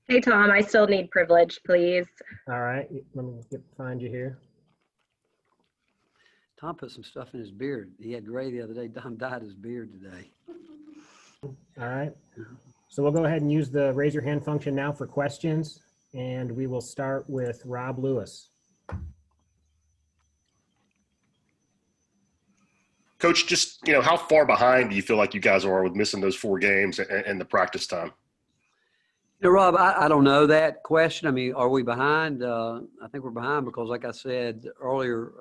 Hey, Tom, I still need privilege, please. All right, let me find you here. Tom put some stuff in his beard. He had gray the other day. Tom dyed his beard today. All right, so we'll go ahead and use the raise your hand function now for questions, and we will start with Rob Lewis. Coach, just, how far behind do you feel like you guys are with missing those 4 games and the practice time? Rob, I don't know that question. I mean, are we behind? I think we're behind because, like I said earlier,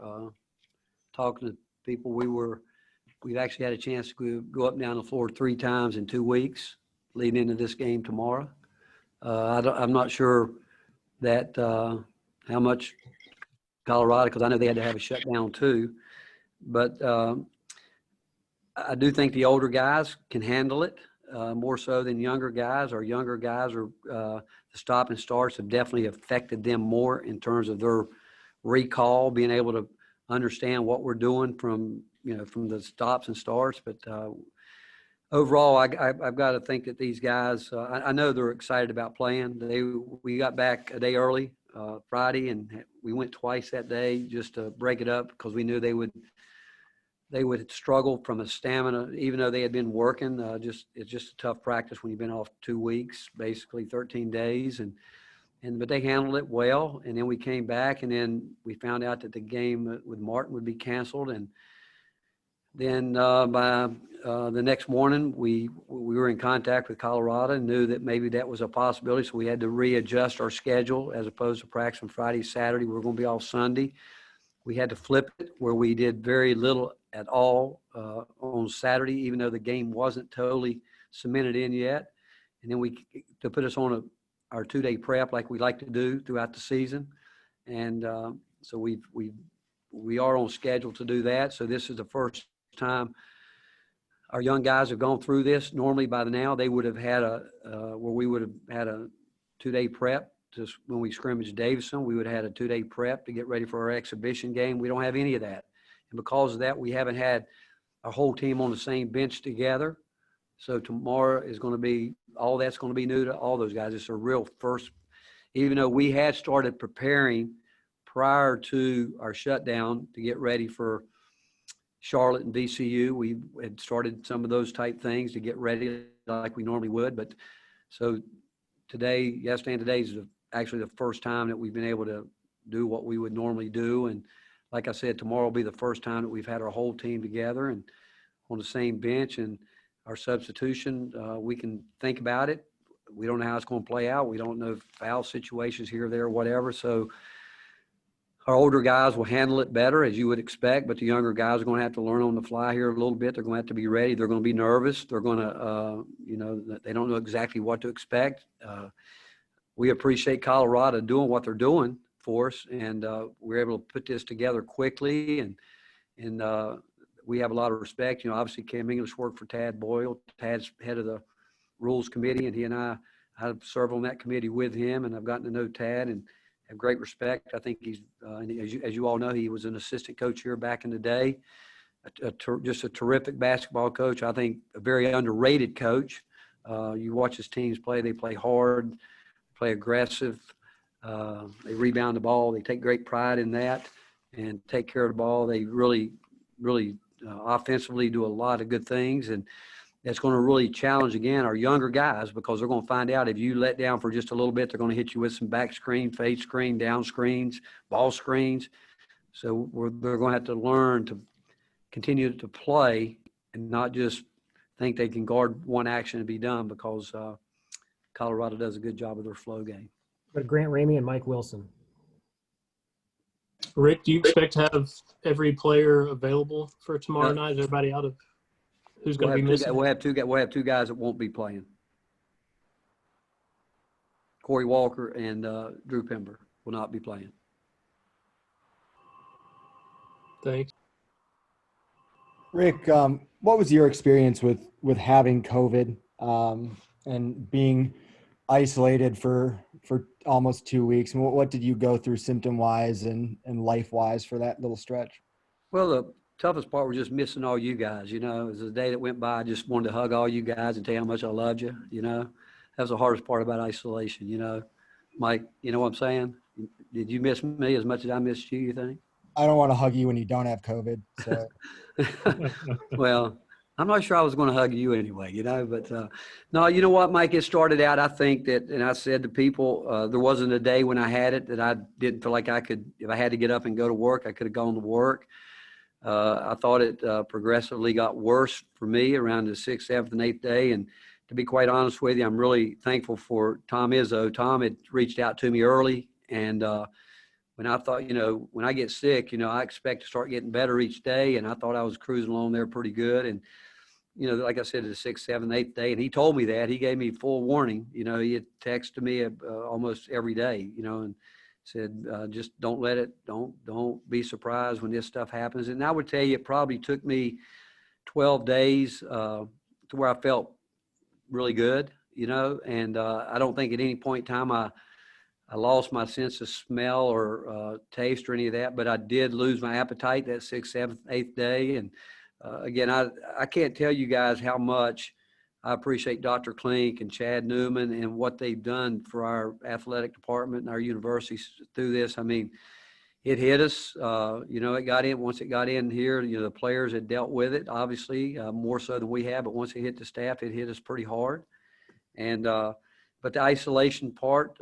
talking to people, we've actually had a chance to go up and down the floor 3 times in 2 weeks leading into this game tomorrow. I'm not sure that how much Colorado, because I know they had to have a shutdown too, but I do think the older guys can handle it more so than younger guys. Our younger guys are the stop and starts have definitely affected them more in terms of their recall, being able to understand what we're doing from the stops and starts. But overall, I've got to think that these guys, I know they're excited about playing. We got back a day early Friday, and we went twice that day just to break it up because we knew they would struggle from a stamina, even though they had been working. It's just a tough practice when you've been off 2 weeks, basically 13 days, but they handled it well. And then we came back, and then we found out that the game with Martin would be canceled. And then by the next morning, we were in contact with Colorado and knew that maybe that was a possibility. So we had to readjust our schedule as opposed to practicing Friday, Saturday. We were going to be off Sunday. We had to flip it where we did very little at all on Saturday, even though the game wasn't totally cemented in yet. And then to put us on our 2-day prep like we like to do throughout the season. And so we are on schedule to do that. So this is the first time our young guys have gone through this. Normally by now they would have had where we would have had a 2-day prep. Just when we scrimmaged Davison, we would have had a 2-day prep to get ready for our exhibition game. We don't have any of that. And because of that, we haven't had our whole team on the same bench together. So tomorrow is going to be, all that's going to be new to all those guys. It's a real first, even though we had started preparing prior to our shutdown to get ready for Charlotte and VCU. We had started some of those type things to get ready like we normally would. But so yesterday and today is actually the first time that we've been able to do what we would normally do. And like I said, tomorrow will be the first time that we've had our whole team together and on the same bench. And our substitution, we can think about it. We don't know how it's going to play out. We don't know foul situations here or there, whatever. So our older guys will handle it better, as you would expect, but the younger guys are going to have to learn on the fly here a little bit. They're going to have to be ready. They're going to be nervous. They're going to, they don't know exactly what to expect. We appreciate Colorado doing what they're doing for us, and we're able to put this together quickly, and we have a lot of respect. Obviously Cam English worked for Tad Boyle. Tad's head of the rules committee, and he and I served on that committee with him, and I've gotten to know Tad and have great respect. I think he's, as you all know, he was an assistant coach here back in the day, just a terrific basketball coach. I think a very underrated coach. You watch his teams play; they play hard, play aggressive. They rebound the ball. They take great pride in that and take care of the ball. They really offensively do a lot of good things, and that's going to really challenge, again, our younger guys, because they're going to find out if you let down for just a little bit, they're going to hit you with some back screen, fade screen, down screens, ball screens. So they're going to have to learn to continue to play and not just think they can guard one action and be done, because Colorado does a good job of their flow game. But Grant Ramey and Mike Wilson. Rick, do you expect to have every player available for tomorrow night? Is everybody out of who's going to be missing? We'll have two guys that won't be playing. Corey Walker and Drew Pember will not be playing. Thanks. Rick, what was your experience with having COVID and being isolated for almost 2 weeks? And what did you go through symptom-wise and life-wise for that little stretch? Well, the toughest part was just missing all you guys. It was the day that went by. I just wanted to hug all you guys and tell you how much I loved you. That's the hardest part about isolation, you know. Mike, you know what I'm saying? Did you miss me as much as I missed you think? I don't want to hug you when you don't have COVID. So Well, I'm not sure I was going to hug you anyway, you know, but no, you know what, Mike, it started out, I think that, and I said to people, there wasn't a day when I had it that I didn't feel like I could, if I had to get up and go to work, I could have gone to work. I thought it progressively got worse for me around the 6th, 7th, and 8th day. And to be quite honest with you, I'm really thankful for Tom Izzo. Tom had reached out to me early, and when I thought, you know, when I get sick, you know, I expect to start getting better each day. And I thought I was cruising along there pretty good. And, you know, like I said, the 6th, 7th, 8th day, and he told me that. He gave me full warning. You know, he had texted me almost every day, you know, and said, just don't let it, don't be surprised when this stuff happens. And I would tell you, it probably took me 12 days to where I felt really good, you know, and I don't think at any point in time I lost my sense of smell or taste or any of that, but I did lose my appetite that 6th, 7th, 8th day. And again, I can't tell you guys how much I appreciate Dr. Klink and Chad Newman and what they've done for our athletic department and our universities through this. I mean, it hit us, you know, it got in, once it got in here, you know, the players had dealt with it, obviously, more so than we have, but once it hit the staff, it hit us pretty hard. And, but the isolation part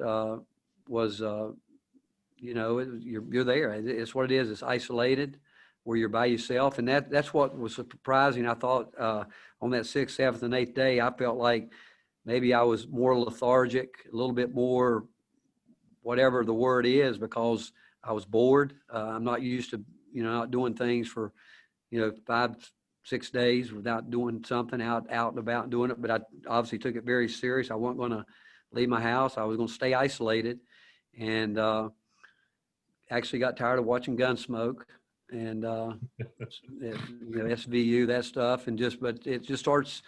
was, you know, you're there. It's what it is. It's isolated where you're by yourself. And that's what was surprising. I thought on that 6th, 7th, and 8th day, I felt like maybe I was more lethargic, a little bit more, whatever the word is, because I was bored. I'm not used to, you know, not doing things for, you know, 5, 6 days without doing something out and about and doing it. But I obviously took it very serious. I wasn't going to leave my house. I was going to stay isolated, and actually got tired of watching Gunsmoke and you know, SVU, that stuff, and but it just starts,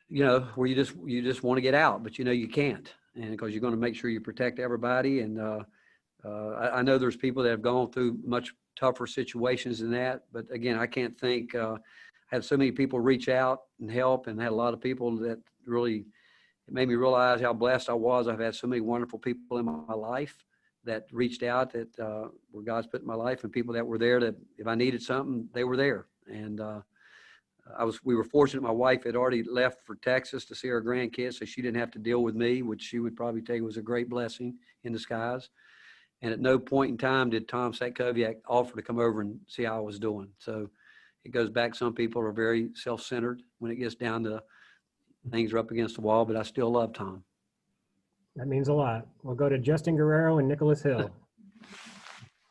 you know, where you just want to get out, but you know you can't, and because you're going to make sure you protect everybody. And I know there's people that have gone through much tougher situations than that, but again, I can't think. I had so many people reach out and help, and had a lot of people that really, it made me realize how blessed I was. I've had so many wonderful people in my life that reached out, that where God's put in my life, and people that were there that if I needed something, they were there. And we were fortunate. My wife had already left for Texas to see her grandkids, so she didn't have to deal with me, which she would probably take was a great blessing in disguise. And at no point in time did Tom Satkoviak offer to come over and see how I was doing. So it goes back. Some people are very self-centered when it gets down to things are up against the wall, but I still love Tom. That means a lot. We'll go to Justin Guerrero and Nicholas Hill.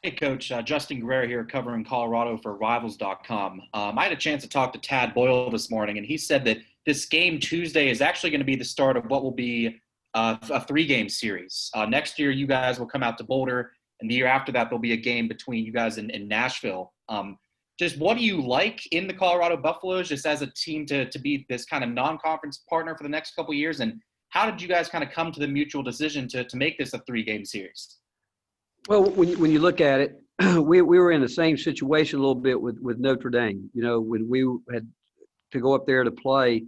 Hey, Coach. Justin Guerrero here covering Colorado for Rivals.com. I had a chance to talk to Tad Boyle this morning, and he said that this game Tuesday is actually going to be the start of what will be a 3-game series. Next year, you guys will come out to Boulder, and the year after that, there'll be a game between you guys in Nashville. Just what do you like in the Colorado Buffaloes, just as a team to be this kind of non-conference partner for the next couple of years? And how did you guys kind of come to the mutual decision to make this a 3-game series? Well, when you look at it, we were in the same situation a little bit with Notre Dame. You know, when we had to go up there to play,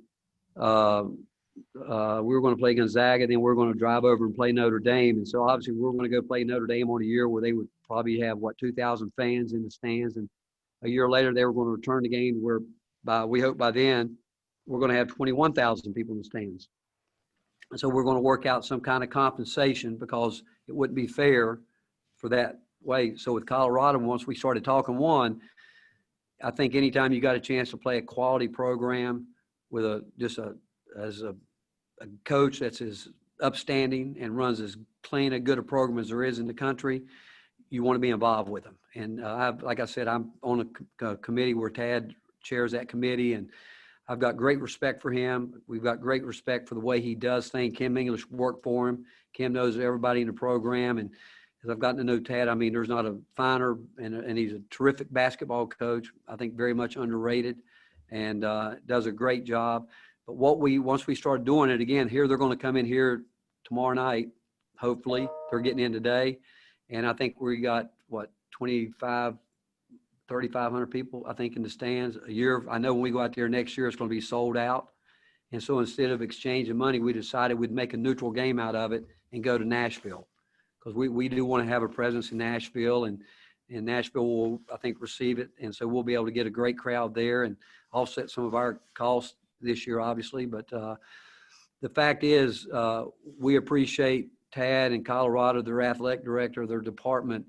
we were going to play Gonzaga, then we were going to drive over and play Notre Dame. And so obviously we were going to go play Notre Dame on a year where they would probably have, 2,000 fans in the stands. And a year later, they were going to return the game where we hope by then we're going to have 21,000 people in the stands. And so we're going to work out some kind of compensation because it wouldn't be fair for that way. So with Colorado, once we started talking I think anytime you got a chance to play a quality program with a coach that's as upstanding and runs as clean a good a program as there is in the country, you want to be involved with them. And like I said, I'm on a committee where Tad chairs that committee, and I've got great respect for him. We've got great respect for the way he does things. Kim English worked for him. Kim knows everybody in the program. And as I've gotten to know Tad, I mean, there's not a finer, and he's a terrific basketball coach. I think very much underrated, and does a great job. But once we start doing it again, here they're going to come in here tomorrow night. Hopefully, they're getting in today. And I think we got, 3,500 people, I think, in the stands a year. I know when we go out there next year, it's going to be sold out. And so instead of exchanging money, we decided we'd make a neutral game out of it and go to Nashville, because we do want to have a presence in Nashville, and Nashville will, I think, receive it. And so we'll be able to get a great crowd there and offset some of our costs this year, obviously. But the fact is, we appreciate Tad and Colorado, their athletic director, their department.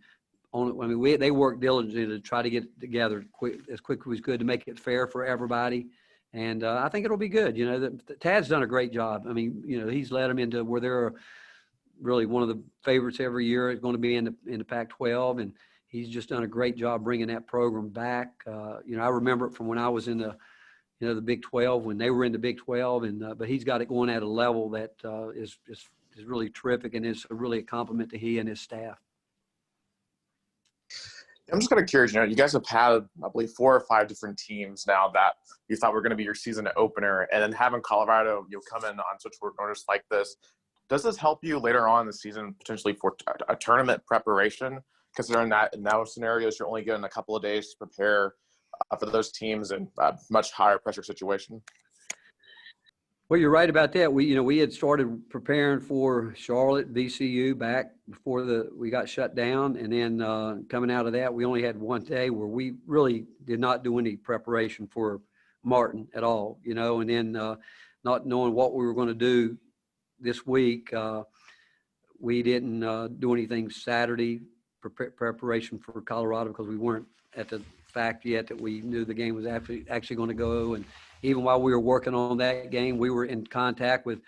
They work diligently to try to get it together as quickly as good to make it fair for everybody. And I think it'll be good. Tad's done a great job. I mean, he's led them into where they're really one of the favorites every year. It's going to be in the Pac-12, and he's just done a great job bringing that program back. I remember it from when I was in the Big 12, when they were in the Big 12, and but he's got it going at a level that is really terrific, and it's really a compliment to he and his staff. I'm just kind of curious, you guys have had, I believe, 4 or 5 different teams now that you thought were going to be your season opener, and then having Colorado, come in on such short notice like this. Does this help you later on in the season potentially for a tournament preparation, considering that in those scenarios you're only given a couple of days to prepare for those teams in a much higher pressure situation? Well, you're right about that. We had started preparing for Charlotte, VCU back before we got shut down. And then coming out of that, we only had one day where we really did not do any preparation for Martin at all, and then not knowing what we were going to do this week, we didn't do anything Saturday preparation for Colorado, because we weren't at the fact yet that we knew the game was actually going to go. And even while we were working on that game, we were in contact with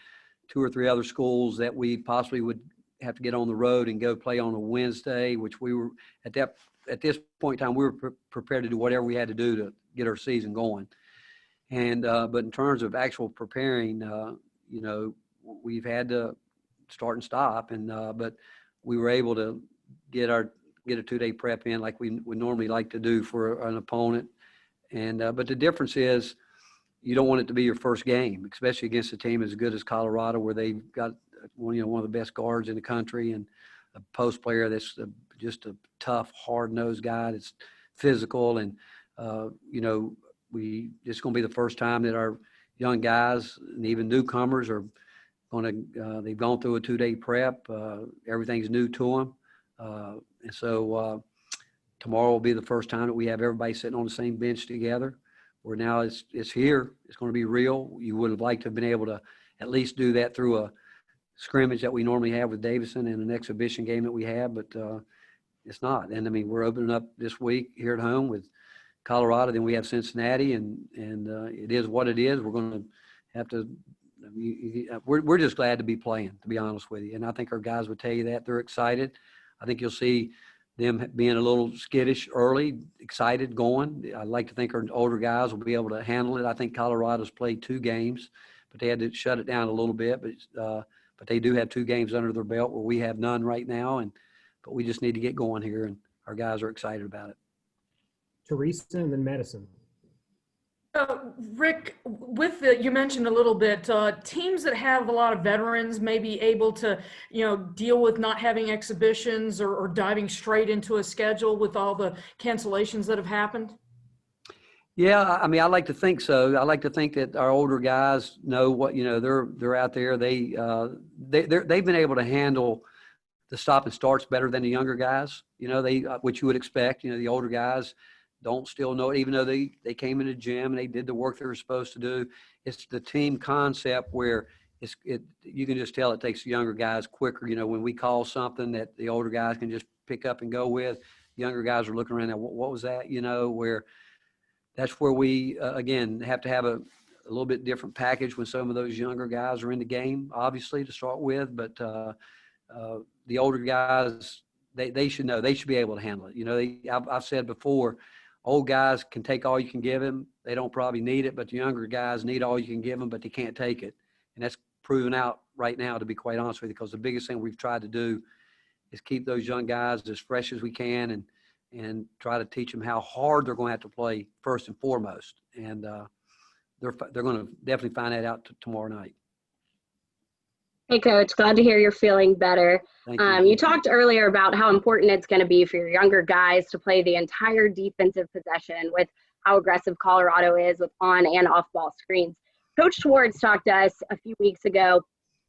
2 or 3 other schools that we possibly would have to get on the road and go play on a Wednesday, which we were at this point in time, we were prepared to do whatever we had to do to get our season going. And but in terms of actual preparing, we've had to start and stop, and but we were able to get a 2-day prep in like we would normally like to do for an opponent. And but the difference is, you don't want it to be your first game, especially against a team as good as Colorado, where they've got one of the best guards in the country, and a post player that's just a tough, hard-nosed guy that's physical. And it's going to be the first time that our young guys and even newcomers are going to. They've gone through a 2-day prep. Everything's new to them, and so tomorrow will be the first time that we have everybody sitting on the same bench together. Where now it's here. It's going to be real. You would have liked to have been able to at least do that through a scrimmage that we normally have with Davidson and an exhibition game that we have, but it's not. And I mean, we're opening up this week here at home with Colorado. Then we have Cincinnati, and it is what it is. We're going to have to. We're just glad to be playing, to be honest with you. And I think our guys would tell you that they're excited. I think you'll see them being a little skittish early, excited going. I like to think our older guys will be able to handle it. I think Colorado's played 2 games, but they had to shut it down a little bit. But they do have 2 games under their belt where we have none right now. But we just need to get going here, and our guys are excited about it. Teresa and then Madison. Rick, you mentioned a little bit, teams that have a lot of veterans may be able to, deal with not having exhibitions or diving straight into a schedule with all the cancellations that have happened. Yeah, I mean, I like to think so. I like to think that our older guys know what, they're out there. They've been able to handle the stop and starts better than the younger guys, which you would expect. The older guys don't still know it, even though they came in the gym and they did the work they were supposed to do. It's the team concept where you can just tell it takes the younger guys quicker. When we call something that the older guys can just pick up and go with, younger guys are looking around at what was that, where that's where we, again, have to have a little bit different package when some of those younger guys are in the game, obviously, to start with. But the older guys, they should know. They should be able to handle it. I've said before, old guys can take all you can give them. They don't probably need it, but the younger guys need all you can give them, but they can't take it. And that's proven out right now, to be quite honest with you, because the biggest thing we've tried to do is keep those young guys as fresh as we can and try to teach them how hard they're going to have to play first and foremost. And they're going to definitely find that out tomorrow night. Hey, Coach, glad to hear you're feeling better. Thank you. You talked earlier about how important it's going to be for your younger guys to play the entire defensive possession with how aggressive Colorado is with on and off ball screens. Coach Schwartz talked to us a few weeks ago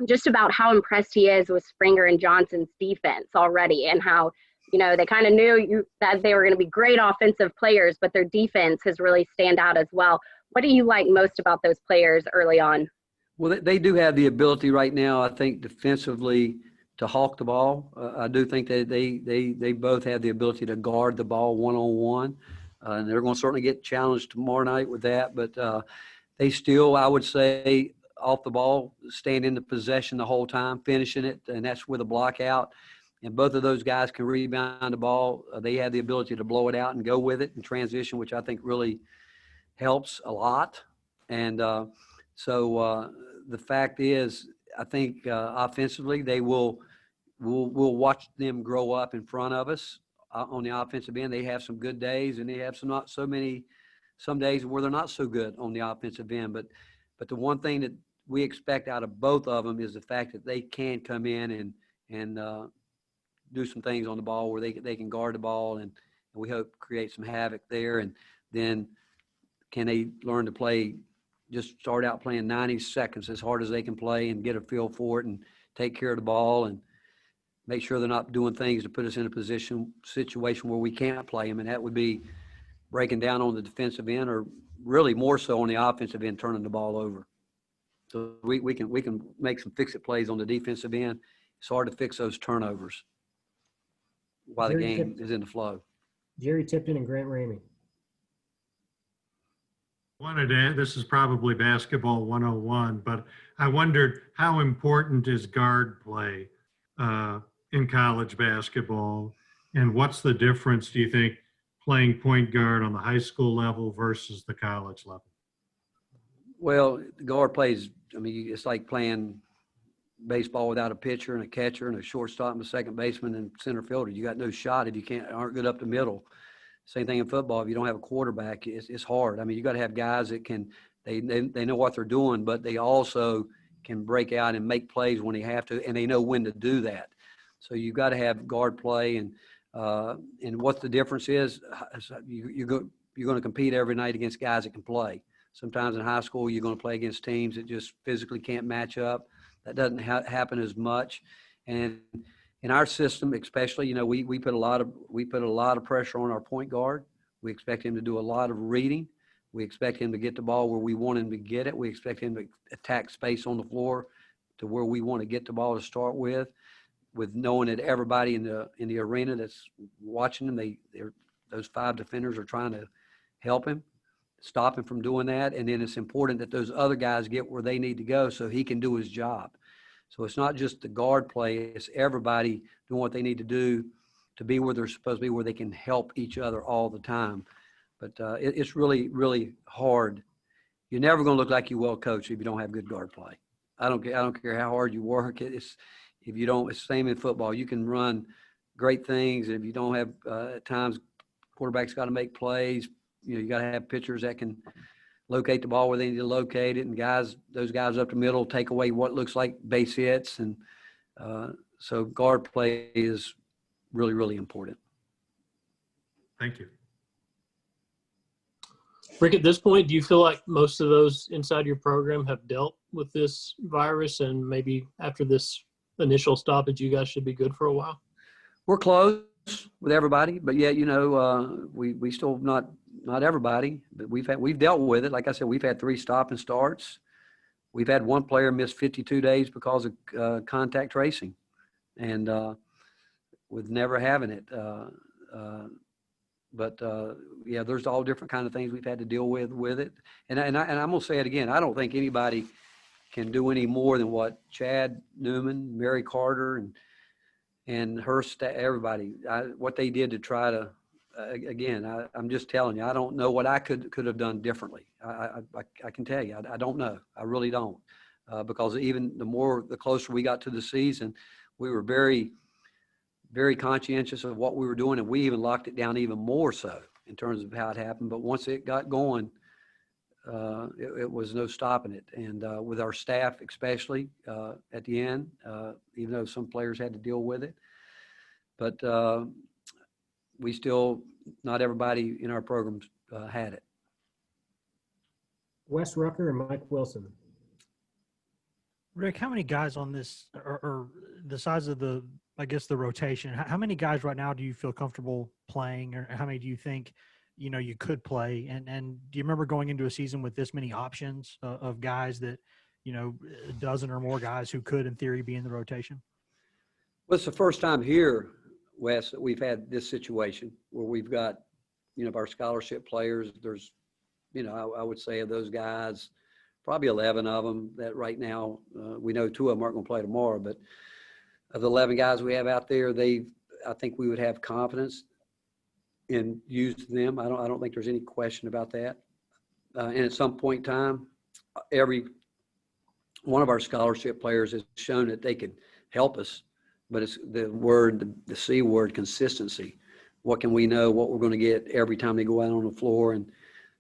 just about how impressed he is with Springer and Johnson's defense already, and how, they kind of knew that they were going to be great offensive players, but their defense has really stand out as well. What do you like most about those players early on? Well, they do have the ability right now, I think, defensively to hawk the ball. I do think that they both have the ability to guard the ball one-on-one. And they're going to certainly get challenged tomorrow night with that. But they still, I would say, off the ball, staying in the possession the whole time, finishing it, and that's with a block out. And both of those guys can rebound the ball. They have the ability to blow it out and go with it in transition, which I think really helps a lot. And so the fact is, I think offensively we'll watch them grow up in front of us on the offensive end. They have some good days, and they have some days where they're not so good on the offensive end. But the one thing that we expect out of both of them is the fact that they can come in and do some things on the ball where they can guard the ball, and we hope create some havoc there. And then can they learn to play, just start out playing 90 seconds as hard as they can play and get a feel for it and take care of the ball and make sure they're not doing things to put us in a situation where we can't play them. And that would be breaking down on the defensive end, or really more so on the offensive end, turning the ball over. So we can make some fix-it plays on the defensive end. It's hard to fix those turnovers while the game is in the flow. Jerry Tipton and Grant Ramey. This is probably basketball 101, but I wondered how important is guard play in college basketball, and what's the difference, do you think, playing point guard on the high school level versus the college level? Well, the guard plays, it's like playing baseball without a pitcher and a catcher and a shortstop and a second baseman and center fielder. You got no shot if you aren't good up the middle. Same thing in football. If you don't have a quarterback, it's hard. You got to have guys that they know what they're doing, but they also can break out and make plays when they have to, and they know when to do that. So you've got to have guard play, and what the difference is, you're going to compete every night against guys that can play. Sometimes in high school, you're going to play against teams that just physically can't match up. That doesn't happen as much. And in our system, especially, we put a lot of pressure on our point guard. We expect him to do a lot of reading. We expect him to get the ball where we want him to get it. We expect him to attack space on the floor to where we want to get the ball to start with knowing that everybody in the arena that's watching him, those 5 defenders are trying to help him, stop him from doing that. And then it's important that those other guys get where they need to go so he can do his job. So it's not just the guard play, it's everybody doing what they need to do to be where they're supposed to be, where they can help each other all the time. But it's really, really hard. You're never going to look like you well coached if you don't have good guard play. I don't care how hard you work. It's the same in football. You can run great things, and if you don't have at times, quarterbacks got to make plays. You got to have pitchers that can locate the ball where they need to locate it, and those guys up the middle take away what looks like base hits. And so guard play is really, really important. Thank you. Rick, at this point, do you feel like most of those inside your program have dealt with this virus, and maybe after this initial stoppage, you guys should be good for a while? We're close with everybody, but yet, we still not everybody, but we've dealt with it. Like I said, we've had 3 stop and starts. We've had one player miss 52 days because of contact tracing, and with never having it. But there's all different kind of things we've had to deal with it. And I'm going to say it again. I don't think anybody can do any more than what Chad Newman, Mary Carter, and her staff, everybody, what they did to try to, I'm just telling you, I don't know what I could have done differently. I can tell you, I don't know. I really don't. Because even the closer we got to the season, we were very, very conscientious of what we were doing, and we even locked it down even more so in terms of how it happened. But once it got going, it was no stopping it. And with our staff, especially at the end, even though some players had to deal with it, but we still, not everybody in our programs had it. Wes Rucker and Mike Wilson. Rick, how many guys on this, or the size of the, I guess, the rotation, how many guys right now do you feel comfortable playing, or how many do you think, you could play? And do you remember going into a season with this many options of guys that, a dozen or more guys who could, in theory, be in the rotation? Well, it's the first time here, Wes, that we've had this situation where we've got, our scholarship players. There's, I would say of those guys, probably 11 of them that right now, we know 2 of them aren't going to play tomorrow, but of the 11 guys we have out there, I think we would have confidence in using them. I don't think there's any question about that. And at some point in time, every one of our scholarship players has shown that they could help us, but it's the C word, consistency. What can we know, what we're going to get every time they go out on the floor, and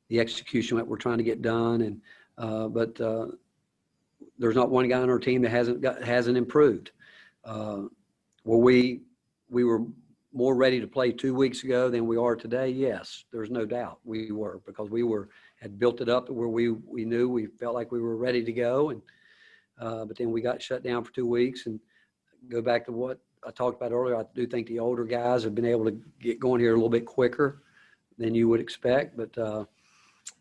the execution that we're trying to get done. And but there's not one guy on our team that hasn't improved. We were more ready to play 2 weeks ago than we are today. Yes, there's no doubt we were, because had built it up to where we knew, we felt like we were ready to go. And but then we got shut down for 2 weeks. And go back to what I talked about earlier, I do think the older guys have been able to get going here a little bit quicker than you would expect. But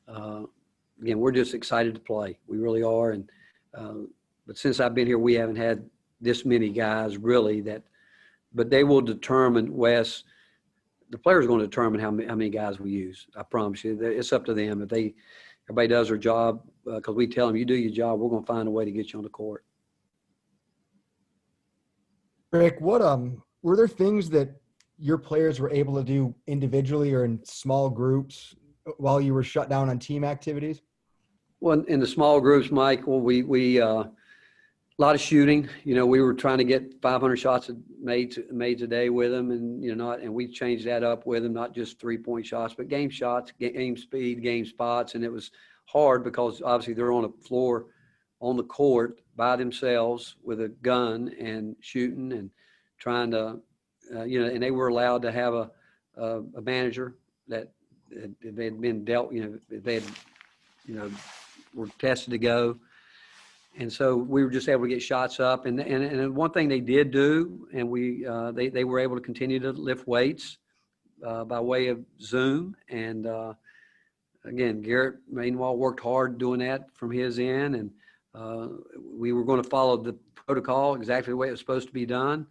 again, we're just excited to play. We really are. And but since I've been here, we haven't had this many guys really but they will determine, Wes, the players are going to determine how many guys we use. I promise you. It's up to them. If everybody does their job, because we tell them, you do your job, we're going to find a way to get you on the court. Rick, what were there things that your players were able to do individually or in small groups while you were shut down on team activities? Well, in the small groups, Mike, we a lot of shooting. We were trying to get 500 shots made a day with them, and and we changed that up with them, not just 3-point shots, but game shots, game speed, game spots. And it was hard because obviously they're on the floor, on the court by themselves with a gun and shooting and trying to, and they were allowed to have a manager that they had been dealt, they had, were tested to go. And so we were just able to get shots up. And one thing they did do, and they were able to continue to lift weights by way of Zoom. And again, Garrett Mainwall worked hard doing that from his end. And we were going to follow the protocol exactly the way it was supposed to be done.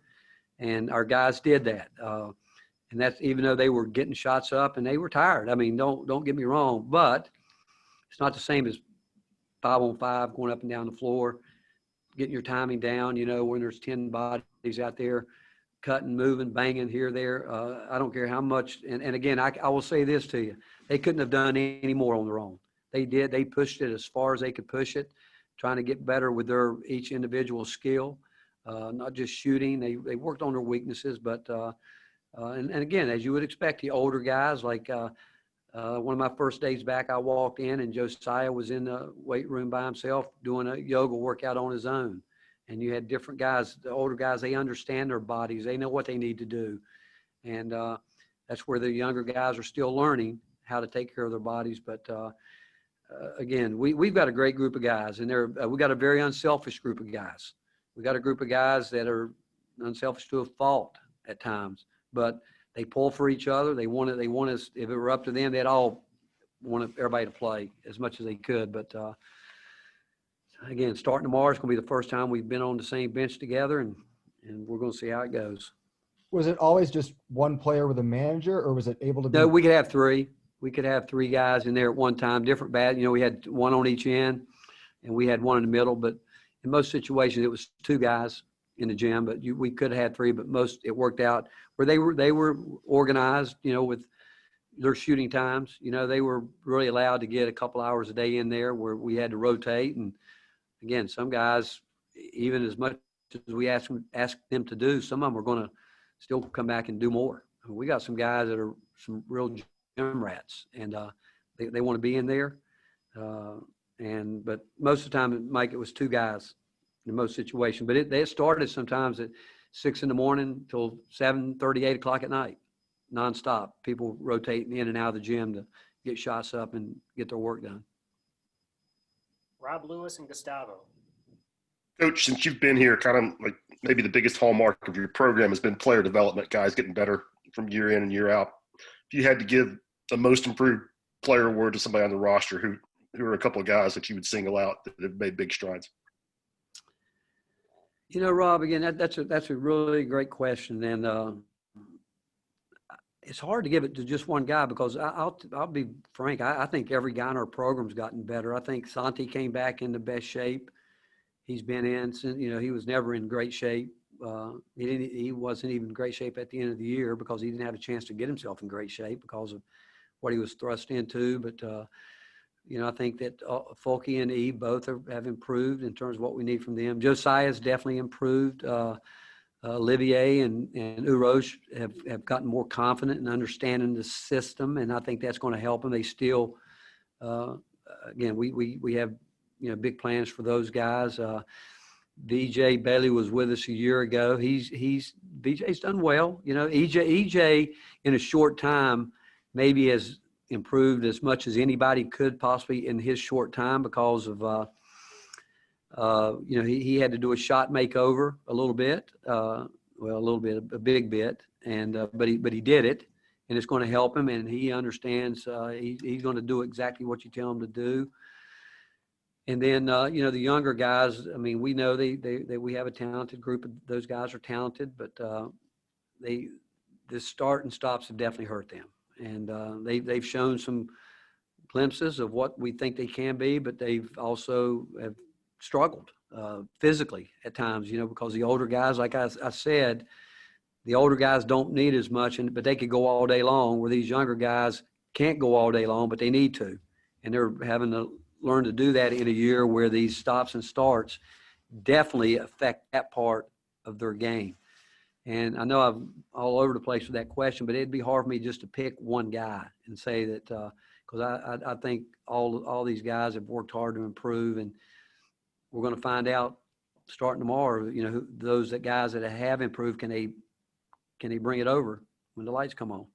And our guys did that. And that's even though they were getting shots up and they were tired. I mean, don't get me wrong, but it's not the same as 5-on-5 going up and down the floor, getting your timing down, when there's 10 bodies out there cutting, moving, banging here, there. I don't care how much. And again, I will say this to you. They couldn't have done any more on their own. They did. They pushed it as far as they could push it, trying to get better with their each individual skill, not just shooting. They worked on their weaknesses, but and again, as you would expect, the older guys, like one of my first days back, I walked in and Josiah was in the weight room by himself doing a yoga workout on his own. And you had different guys, the older guys, they understand their bodies. They know what they need to do. And that's where the younger guys are still learning how to take care of their bodies. But again, we've got a great group of guys, and we got a very unselfish group of guys. We got a group of guys that are unselfish to a fault at times, but they pull for each other. They want us. If it were up to them, they'd all want everybody to play as much as they could. But again, starting tomorrow, it's going to be the first time we've been on the same bench together, and we're going to see how it goes. Was it always just one player with a manager, or was it able to be? No, we could have 3. We could have 3 guys in there at one time, different bad. We had one on each end, and we had one in the middle. But in most situations, it was 2 guys in the gym. But we could have had 3, but it worked out where they were organized, with their shooting times. They were really allowed to get a couple hours a day in there where we had to rotate. And again, some guys, even as much as we ask them to do, some of them are going to still come back and do more. I mean, we got some guys that are some real gym rats, and they want to be in there. But most of the time, Mike, it was 2 guys in most situations. But they started sometimes at 6 in the morning till 7:30, 8 o'clock at night, nonstop. People rotating in and out of the gym to get shots up and get their work done. Rob Lewis and Gustavo. Coach, since you've been here, kind of like maybe the biggest hallmark of your program has been player development, guys getting better from year in and year out. If you had to give the most improved player award to somebody on the roster, who are a couple of guys that you would single out that have made big strides? You know, Rob, again, that's a really great question, and it's hard to give it to just one guy because I'll be frank. I think every guy in our program's gotten better. I think Santi came back in the best shape he's been in since, he was never in great shape. He wasn't even in great shape at the end of the year because he didn't have a chance to get himself in great shape because of what he was thrust into. But, I think that Fulke and E both have improved in terms of what we need from them. Josiah's definitely improved. Olivier and Urosh have gotten more confident in understanding the system, and I think that's going to help them. They still, again, we have big plans for those guys. VJ Bailey was with us a year ago. VJ's done well. EJ in a short time maybe has improved as much as anybody could possibly in his short time because of he had to do a shot makeover a little bit, a big bit, and but he did it, and it's going to help him, and he understands he's going to do exactly what you tell him to do. And then the younger guys, I mean, we know that we have a talented group of those guys are talented, but the start and stops have definitely hurt them, and they've shown some glimpses of what we think they can be, but they've also have struggled physically at times, because the older guys, like I said, the older guys don't need as much, but they could go all day long, where these younger guys can't go all day long, but they need to. And they're having to learn to do that in a year where these stops and starts definitely affect that part of their game. And I know I'm all over the place with that question, but it'd be hard for me just to pick one guy and say that, because I think all these guys have worked hard to improve, and we're going to find out starting tomorrow, those guys that have improved, can they bring it over when the lights come on?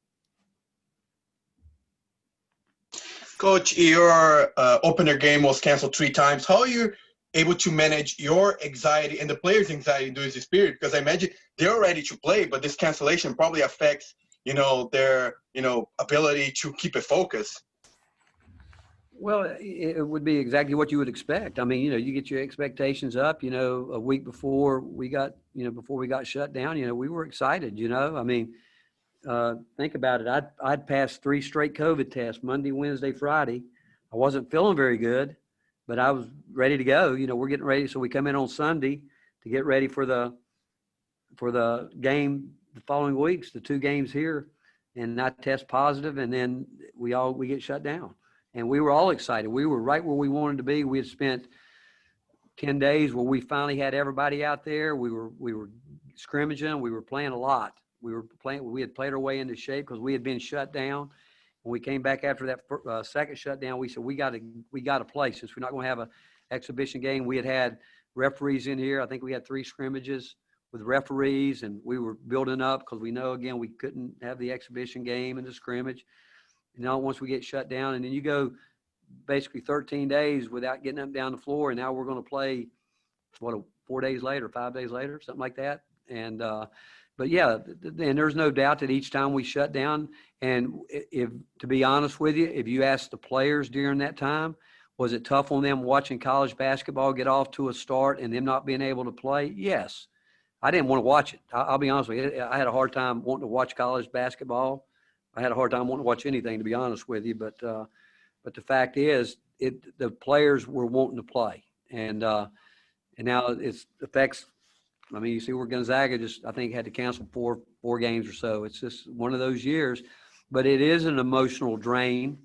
Coach, your opener game was canceled 3 times. How are you able to manage your anxiety and the players' anxiety during this period? Because I imagine they're ready to play, but this cancellation probably affects, their, ability to keep a focus. Well, it would be exactly what you would expect. I mean, you get your expectations up, a week before we got, before we got shut down, we were excited, I mean, think about it. I'd passed 3 straight COVID tests, Monday, Wednesday, Friday. I wasn't feeling very good, but I was ready to go. We're getting ready. So we come in on Sunday to get ready for the game the following weeks, the 2 games here, and I test positive, and then we get shut down. And we were all excited. We were right where we wanted to be. We had spent 10 days where we finally had everybody out there. We were scrimmaging. We were playing a lot. We had played our way into shape because we had been shut down. When we came back after that second shutdown, we said we got to play, since we're not going to have an exhibition game. We had referees in here. I think we had 3 scrimmages with referees, and we were building up because we know, again, we couldn't have the exhibition game and the scrimmage. Once we get shut down, and then you go basically 13 days without getting up and down the floor, and now we're going to play 4 days later, 5 days later, something like that. And but yeah, and there's no doubt that each time we shut down, and if, to be honest with you, if you ask the players during that time, was it tough on them watching college basketball get off to a start and them not being able to play? Yes. I didn't want to watch it. I'll be honest with you. I had a hard time wanting to watch college basketball. I had a hard time wanting to watch anything, to be honest with you. But the fact is, the players were wanting to play, and now it affects. I mean, you see where Gonzaga I think had to cancel four games or so. It's just one of those years, but it is an emotional drain,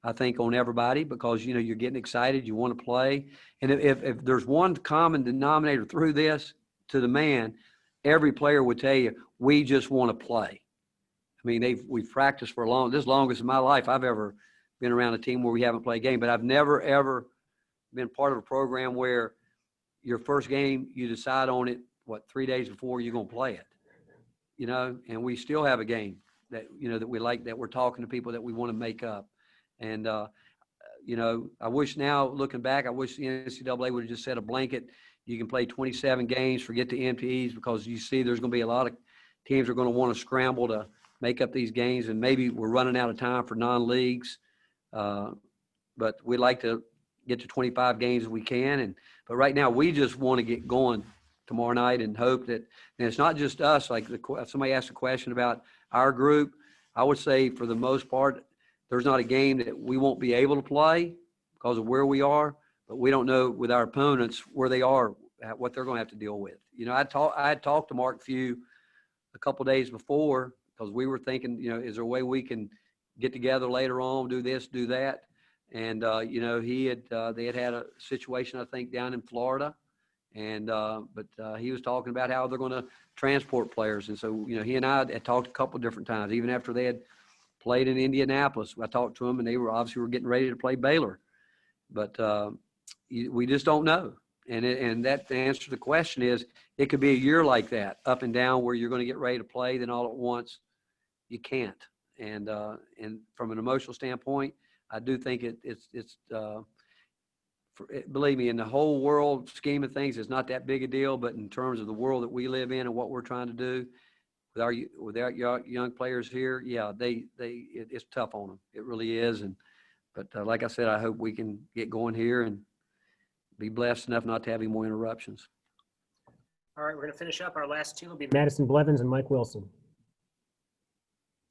I think, on everybody, because you're getting excited, you want to play, and if there's one common denominator through this, to the man, every player would tell you, we just want to play. I mean, we've practiced for this longest in my life I've ever been around a team where we haven't played a game, but I've never, ever been part of a program where your first game, you decide on it, 3 days before you're going to play it, and we still have a game that, that we like, that we're talking to people that we want to make up. And, I wish now, looking back, I wish the NCAA would have just said a blanket, you can play 27 games, forget the MTEs, because you see there's going to be a lot of teams are going to want to scramble to make up these games, and maybe we're running out of time for non-leagues. But we like to get to 25 games if we can. But right now we just want to get going tomorrow night and hope that, and it's not just us, like somebody asked a question about our group. I would say for the most part, there's not a game that we won't be able to play because of where we are, but we don't know with our opponents where they are, what they're going to have to deal with. You know, I had talked to Mark Few a couple of days before, because we were thinking, you know, is there a way we can get together later on, do this, do that? And, you know, they had a situation, I think, down in Florida. And, but he was talking about how they're going to transport players. And so, you know, he and I had talked a couple of different times, even after they had played in Indianapolis. I talked to them, and they were obviously getting ready to play Baylor. But we just don't know. And that answer to the question is, it could be a year like that, up and down, where you're going to get ready to play, then all at once you can't. And from an emotional standpoint, I do think believe me, in the whole world scheme of things, it's not that big a deal. But in terms of the world that we live in and what we're trying to do with our young players here, yeah, it's tough on them. It really is. But like I said, I hope we can get going here and be blessed enough not to have any more interruptions. All right, we're going to finish up. Our last two will be Madison Blevins and Mike Wilson.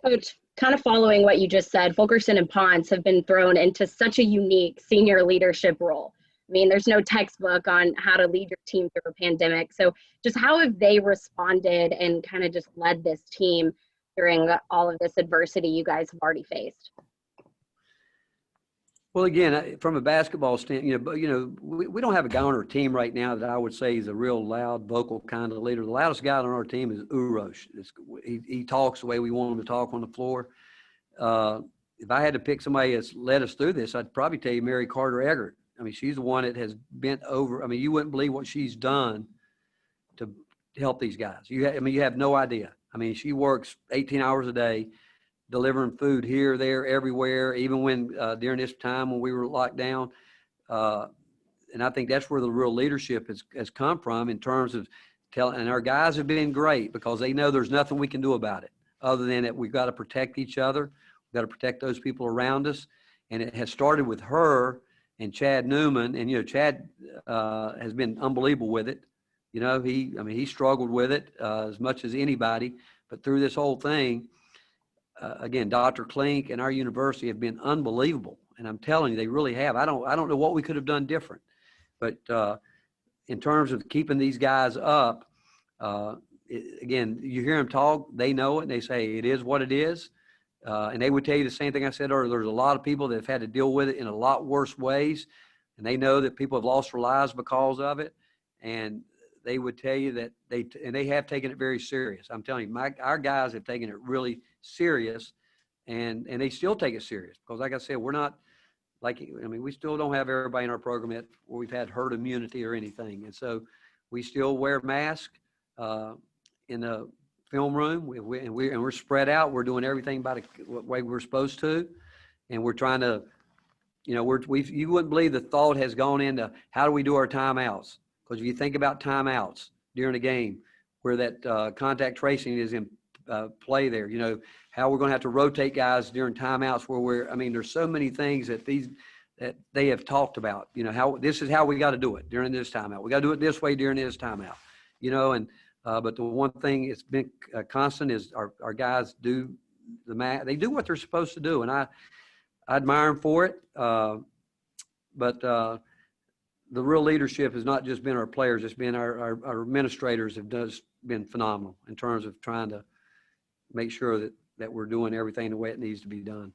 Coach, kind of following what you just said, Fulkerson and Ponce have been thrown into such a unique senior leadership role. I mean, there's no textbook on how to lead your team through a pandemic. So just how have they responded and kind of just led this team during all of this adversity you guys have already faced? Well, again, from a basketball standpoint, we don't have a guy on our team right now that I would say is a real loud, vocal kind of leader. The loudest guy on our team is Urosh. He talks the way we want him to talk on the floor. If I had to pick somebody that's led us through this, I'd probably tell you Mary Carter Eggert. I mean, she's the one that has bent over. I mean, you wouldn't believe what she's done to help these guys. You have no idea. I mean, she works 18 hours a day, delivering food here, there, everywhere, even when during this time when we were locked down. And I think that's where the real leadership has come from, in terms of telling. And our guys have been great, because they know there's nothing we can do about it other than that we've got to protect each other. We've got to protect those people around us. And it has started with her and Chad Newman. And, Chad has been unbelievable with it. He struggled with it as much as anybody. But through this whole thing, again, Dr. Klink and our university have been unbelievable. And I'm telling you, they really have. I don't know what we could have done different. But in terms of keeping these guys up, again, you hear them talk, they know it, and they say it is what it is. And they would tell you the same thing I said earlier. There's a lot of people that have had to deal with it in a lot worse ways. And they know that people have lost their lives because of it. And they would tell you that they have taken it very serious. I'm telling you, our guys have taken it really serious, and they still take it serious, because like I said, we're not we still don't have everybody in our program yet where we've had herd immunity or anything. And so we still wear masks in the film room, and we're spread out. We're doing everything by the way we're supposed to. And we're trying to, you wouldn't believe the thought has gone into how do we do our timeouts? Because if you think about timeouts during a game where that contact tracing is in play there, how we're going to have to rotate guys during timeouts where there's so many things that they have talked about, how this is how we got to do it during this timeout. We got to do it this way during this timeout, but the one thing that's been constant is our guys do they do what they're supposed to do. And I admire them for it. But the real leadership has not just been our players, it's been our administrators have been phenomenal in terms of trying to make sure that we're doing everything the way it needs to be done.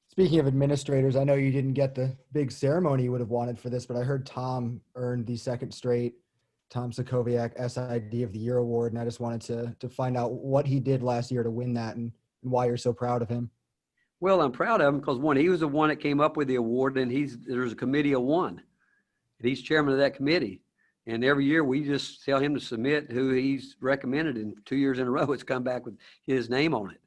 Speaking of administrators, I know you didn't get the big ceremony you would have wanted for this, but I heard Tom earned the second straight Tom Sokoviak SID of the Year award, and I just wanted to find out what he did last year to win that and why you're so proud of him. Well, I'm proud of him because, one, he was the one that came up with the award, and there's a committee of one. And he's chairman of that committee. And every year we just tell him to submit who he's recommended, and 2 years in a row it's come back with his name on it.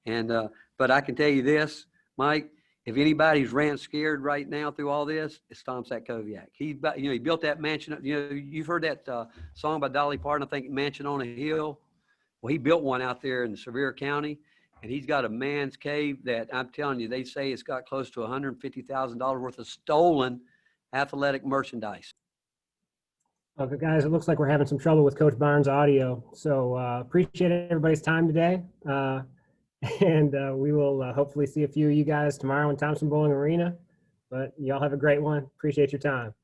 And but I can tell you this, Mike, if anybody's ran scared right now through all this, it's Tom Satkoviak. He built that mansion. You've heard that song by Dolly Parton, I think, Mansion on a Hill. Well, he built one out there in Sevier County, and he's got a man's cave that I'm telling you, they say it's got close to $150,000 worth of stolen athletic merchandise. Okay, guys, it looks like we're having some trouble with Coach Barnes' audio. So appreciate everybody's time today. And we will hopefully see a few of you guys tomorrow in Thompson Bowling Arena. But y'all have a great one. Appreciate your time.